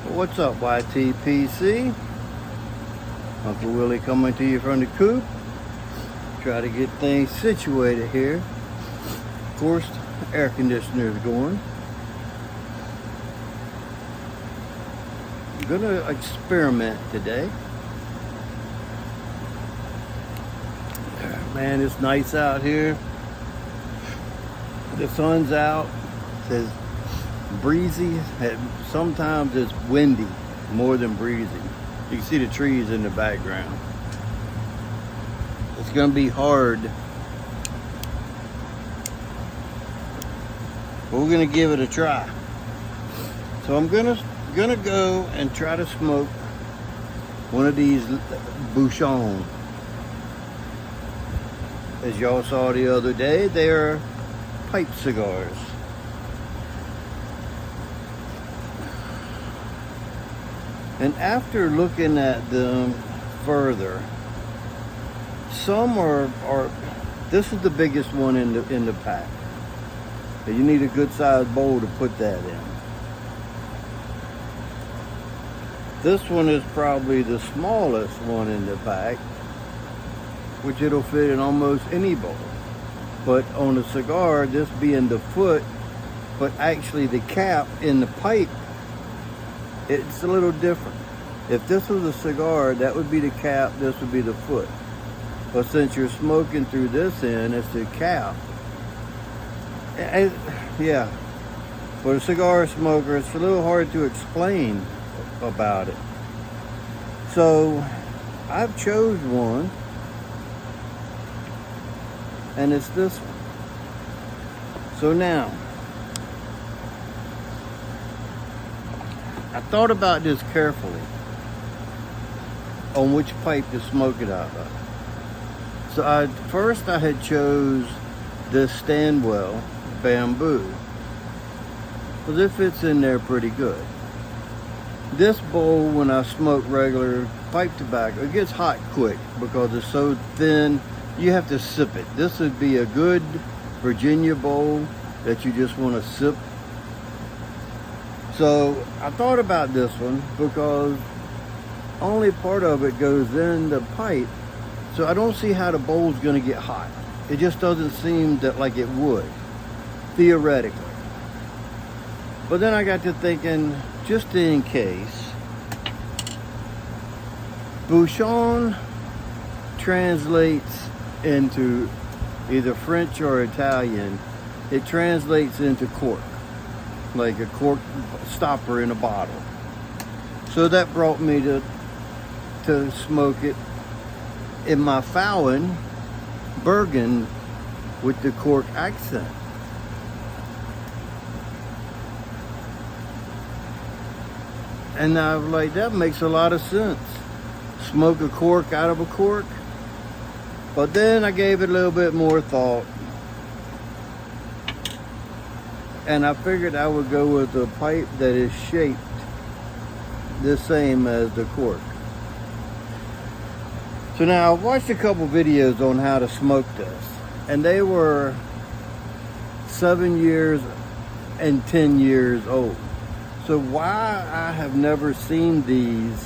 What's up, YTPC? Uncle Willie coming to you from the coop. Try to get things situated here. Of course, the air conditioner is going. I'm gonna experiment today. Man, it's nice out here. The sun's out. It's breezy. Sometimes it's windy more than breezy. You can see the trees in the background. It's gonna be hard, but we're gonna give it a try. So I'm gonna go and try to smoke one of these Bouchons. As y'all saw the other day, they're pipe cigars. And after looking at them further, some are this is the biggest one in the pack. You need a good sized bowl to put that in. This one is probably the smallest one in the pack, which it'll fit in almost any bowl. But on a cigar, this being the foot, but actually the cap in the pipe, it's a little different. If this was a cigar, that would be the cap, this would be the foot. But since you're smoking through this end, it's the cap. Yeah, for a cigar smoker, it's a little hard to explain about it. So I've chose one, and it's this one. So now, I thought about this carefully on which pipe to smoke it out of. So first I had chose this Stanwell bamboo, because it fits in there pretty good. This bowl, when I smoke regular pipe tobacco, it gets hot quick because it's so thin. You have to sip it. This would be a good Virginia bowl that you just want to sip. So I thought about this one because only part of it goes in the pipe, so I don't see how the bowl's going to get hot. It just doesn't seem that like it would, theoretically. But then I got to thinking, just in case, Bouchons translates into either French or Italian. It translates into cork, like a cork stopper in a bottle. So that brought me to smoke it in my Fallon Bergen with the cork accent. And I was like, that makes a lot of sense. Smoke a cork out of a cork. But then I gave it a little bit more thought, and I figured I would go with a pipe that is shaped the same as the cork. So now I've watched a couple videos on how to smoke this, and they were 7 years and 10 years old. So why I have never seen these,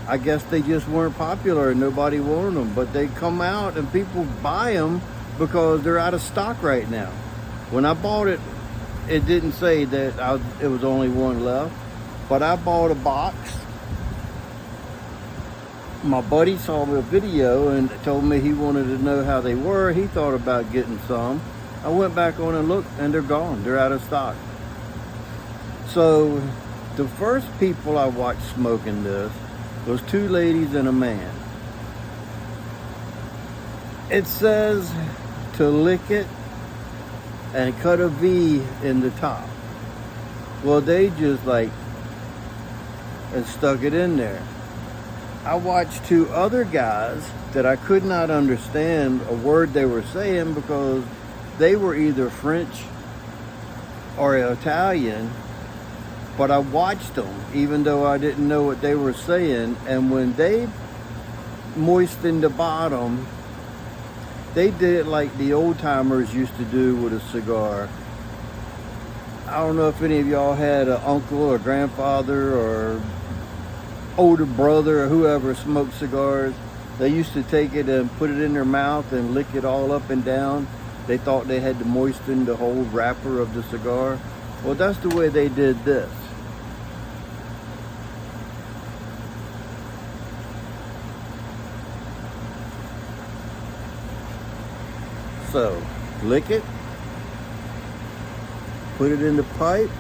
I guess they just weren't popular and nobody wanted them, but they come out and people buy them because they're out of stock right now. When I bought it, it didn't say that it was only one left, but I bought a box. My buddy saw the video and told me he wanted to know how they were. He thought about getting some. I went back on and looked, and they're gone. They're out of stock. So the first people I watched smoking this was two ladies and a man. It says to lick it and cut a V in the top. Well, they just and stuck it in there. I watched two other guys that I could not understand a word they were saying because they were either French or Italian, but I watched them even though I didn't know what they were saying, and when they moistened the bottom, they did it like the old timers used to do with a cigar. I don't know if any of y'all had an uncle or grandfather or older brother or whoever smoked cigars. They used to take it and put it in their mouth and lick it all up and down. They thought they had to moisten the whole wrapper of the cigar. Well, that's the way they did this. So, lick it, put it in the pipe,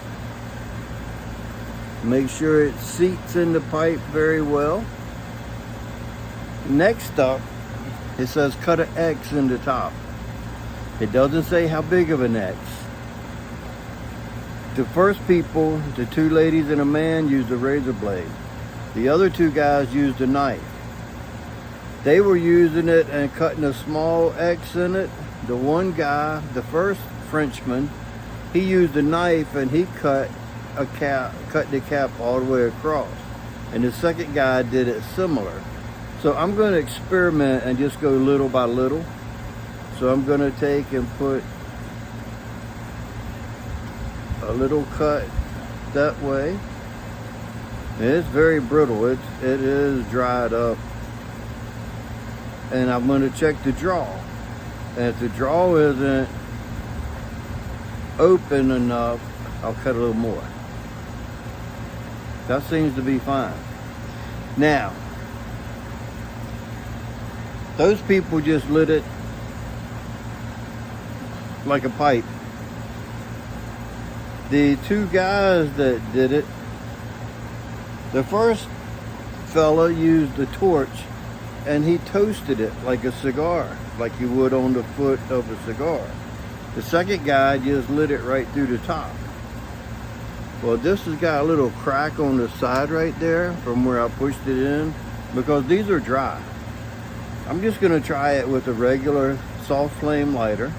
make sure it seats in the pipe very well. Next up, it says cut an X in the top. It doesn't say how big of an X. The first people, the two ladies and a man, used a razor blade. The other two guys used a knife. They were using it and cutting a small X in it. The one guy, the first Frenchman, he used a knife and he cut the cap all the way across. And the second guy did it similar. So I'm going to experiment and just go little by little. So I'm going to take and put a little cut that way. And it's very brittle. It is dried up. And I'm going to check the draw. And if the draw isn't open enough, I'll cut a little more. That seems to be fine. Now, those people just lit it like a pipe. The two guys that did it, the first fella used a torch and he toasted it like a cigar, like you would on the foot of a cigar. The second guy just lit it right through the top. Well, this has got a little crack on the side right there from where I pushed it in, because these are dry. I'm just gonna try it with a regular soft flame lighter.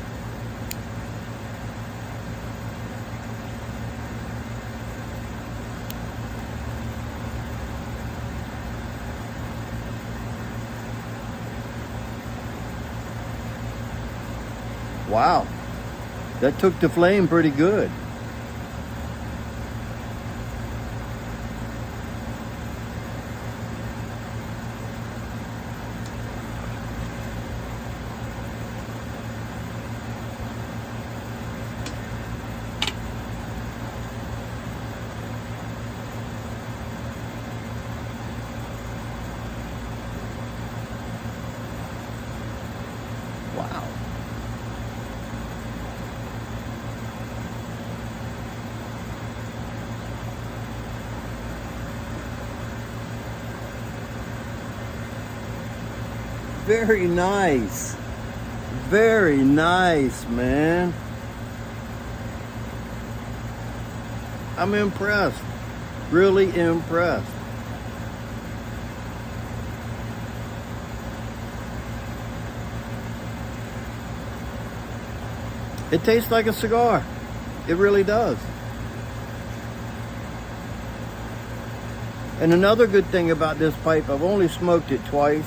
Wow, that took the flame pretty good. Wow. Very nice. Very nice, man. I'm impressed. Really impressed. It tastes like a cigar. It really does. And another good thing about this pipe, I've only smoked it twice.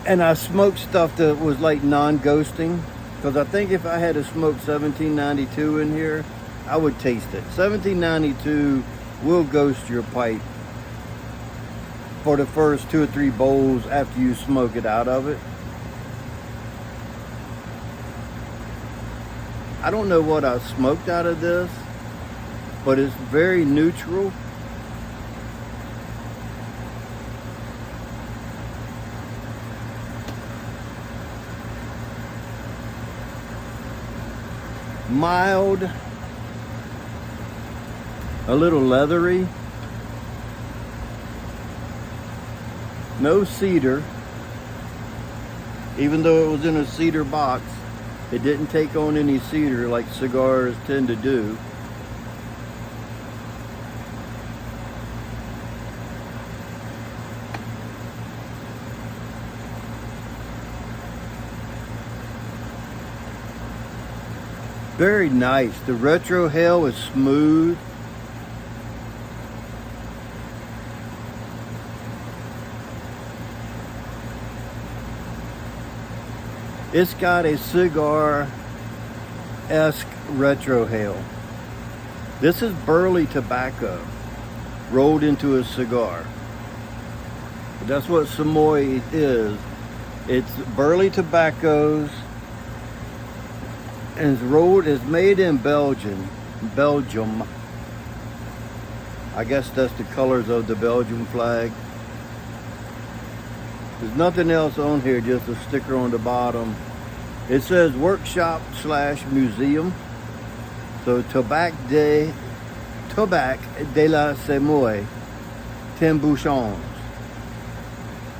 And I smoked stuff that was like non-ghosting, because I think if I had to smoke 1792 in here, I would taste it. 1792 will ghost your pipe for the first 2 or 3 bowls after you smoke it out of it. I don't know what I smoked out of this, but it's very neutral. Mild, a little leathery, no cedar. Even though it was in a cedar box, it didn't take on any cedar like cigars tend to do. Very nice. The retrohale is smooth. It's got a cigar-esque retrohale. This is burley tobacco rolled into a cigar. That's what Samoy is. It's burley tobaccos, and it's made in Belgium. I guess that's the colors of the Belgian flag. There's nothing else on here, just a sticker on the bottom. It says workshop/museum. So Tabac de la Samoy, 10 Bouchons.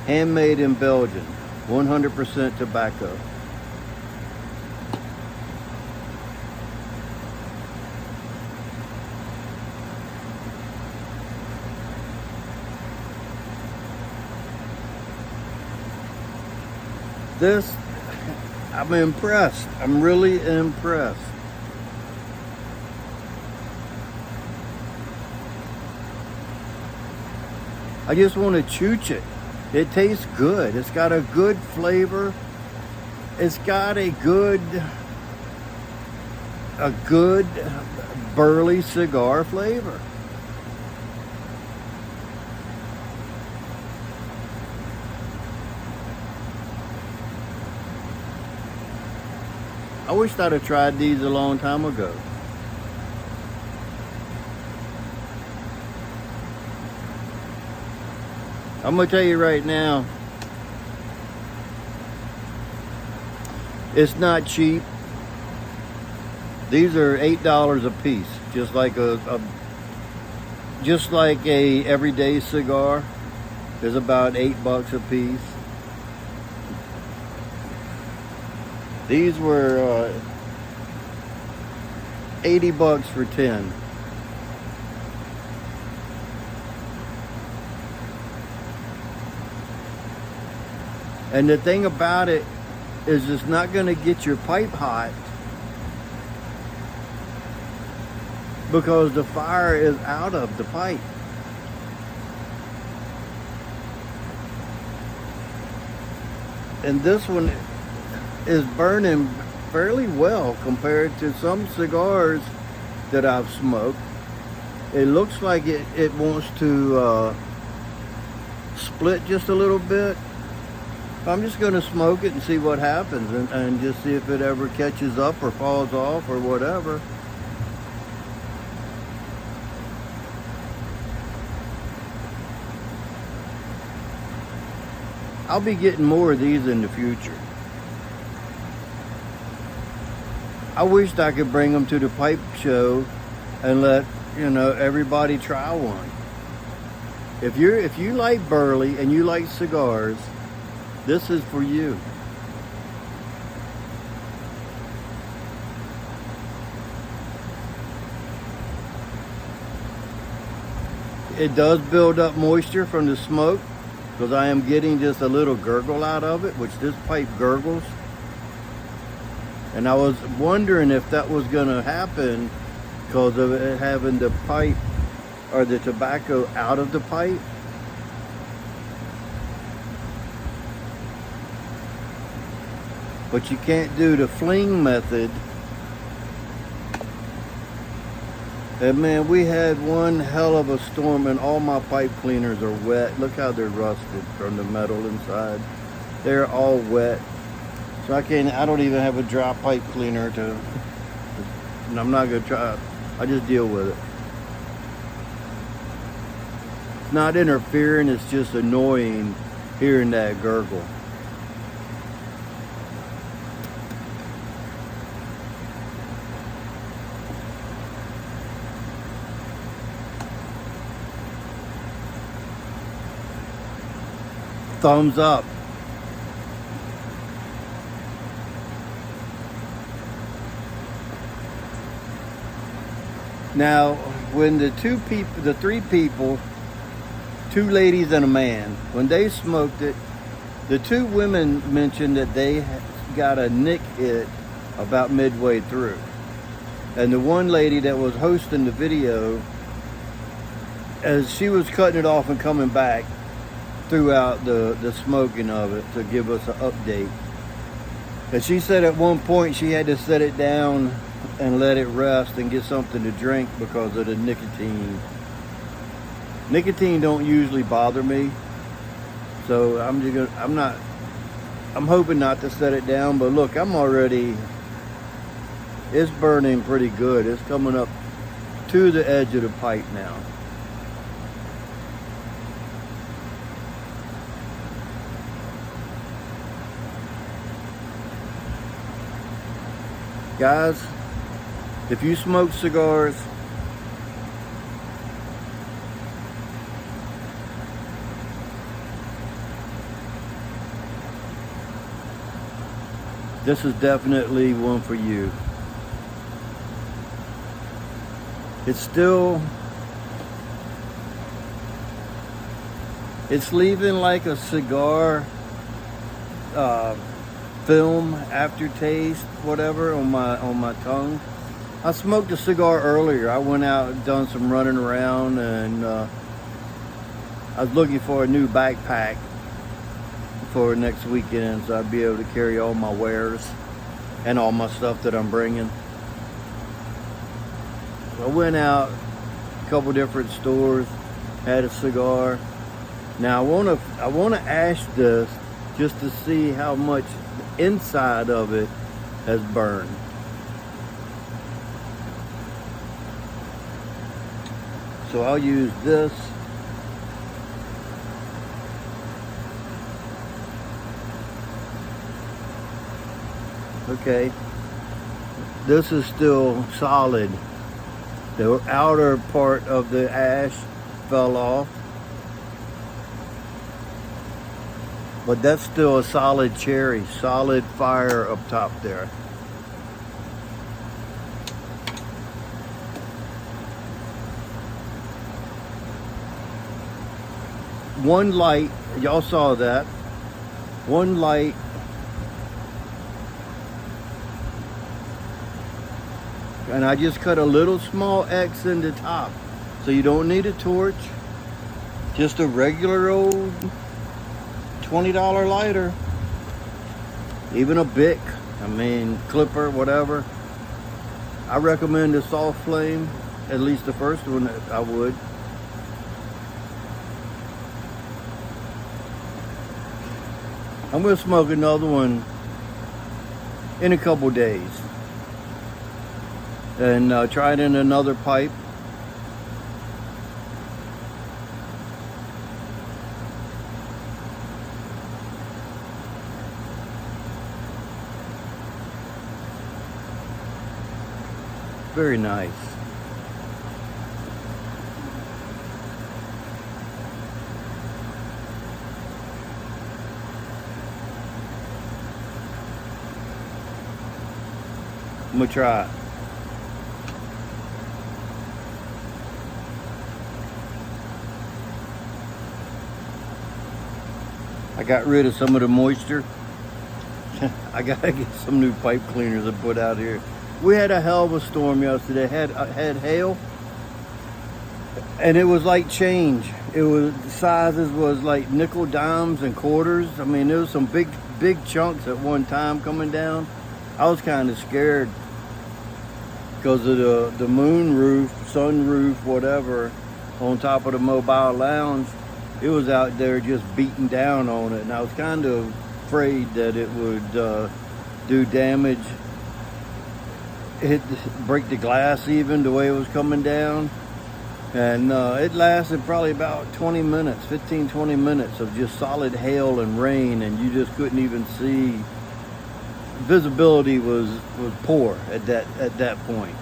Handmade in Belgium, 100% tobacco. This, I'm impressed. I'm really impressed. I just want to chooch it. It tastes good. It's got a good flavor. It's got a good burley cigar flavor. I wish I'd have tried these a long time ago. I'm gonna tell you right now, it's not cheap. These are $8 a piece, just like a everyday cigar is about $8 a piece. These were 80 bucks for 10. And the thing about it is it's not going to get your pipe hot because the fire is out of the pipe. And this one is burning fairly well compared to some cigars that I've smoked. It looks like it wants to split just a little bit. I'm just going to smoke it and see what happens, and just see if it ever catches up or falls off or whatever. I'll be getting more of these in the future. I wished I could bring them to the pipe show and let everybody try one. If you like burley and you like cigars, this is for you. It does build up moisture from the smoke because I am getting just a little gurgle out of it, which this pipe gurgles. And I was wondering if that was going to happen because of it having the pipe or the tobacco out of the pipe. But you can't do the fling method. And man, we had one hell of a storm and all my pipe cleaners are wet. Look how they're rusted from the metal inside. They're all wet. So I don't even have a dry pipe cleaner and I'm not gonna try. I just deal with it. It's not interfering, it's just annoying hearing that gurgle. Thumbs up. Now, when the three people, two ladies and a man, when they smoked it, the two women mentioned that they got a nick hit about midway through. And the one lady that was hosting the video, as she was cutting it off and coming back, throughout the smoking of it to give us an update. And she said at one point she had to set it down and let it rest and get something to drink because of the nicotine. Nicotine don't usually bother me, so I'm hoping not to set it down. But look, it's burning pretty good. It's coming up to the edge of the pipe now. Guys, if you smoke cigars, this is definitely one for you. It's leaving like a cigar film aftertaste, whatever, on my tongue. I smoked a cigar earlier. I went out and done some running around, and I was looking for a new backpack for next weekend, so I'd be able to carry all my wares and all my stuff that I'm bringing. I went out a couple different stores, had a cigar. Now I wanna ash this just to see how much the inside of it has burned. So I'll use this. Okay, this is still solid. The outer part of the ash fell off, but that's still a solid cherry, solid fire up top there. One light, y'all saw that. One light. And I just cut a little small X in the top. So you don't need a torch. Just a regular old $20 lighter. Even a Bic, clipper, whatever. I recommend a soft flame, at least the first one I would. I'm gonna smoke another one in a couple days. And try it in another pipe. Very nice. I'm gonna try it. I got rid of some of the moisture. I gotta get some new pipe cleaners to put out here. We had a hell of a storm yesterday. Had hail, and it was like change. The sizes was like nickel, dimes, and quarters. There was some big chunks at one time coming down. I was kind of scared because of the moon roof, sun roof, whatever, on top of the mobile lounge. It was out there just beating down on it, and I was kind of afraid that it would do damage, break the glass even the way it was coming down. And it lasted probably about 20 minutes, 15-20 minutes of just solid hail and rain, and you just couldn't even see. Visibility was poor at that point.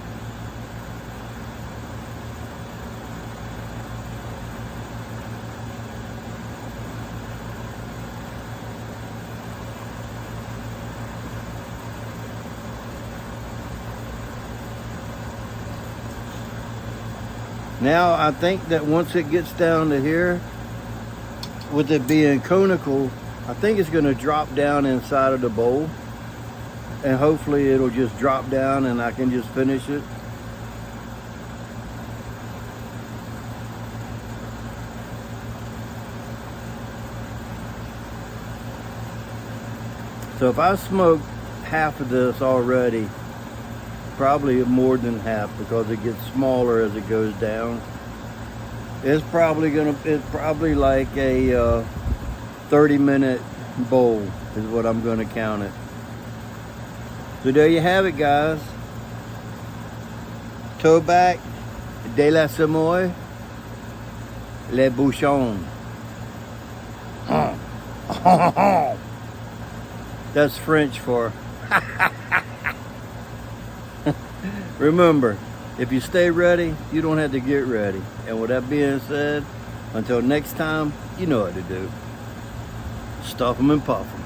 Now I think that once it gets down to here, with it being conical, I think it's going to drop down inside of the bowl, and hopefully it'll just drop down and I can just finish it. So if I smoke half of this already, probably more than half because it gets smaller as it goes down. It's probably like a 30-minute bowl is what I'm gonna count it. So there you have it, guys. Tobac de la Semoy, les Bouchons. That's French for remember, if you stay ready, you don't have to get ready. And with that being said, until next time, you know what to do. Stuff them and puff them.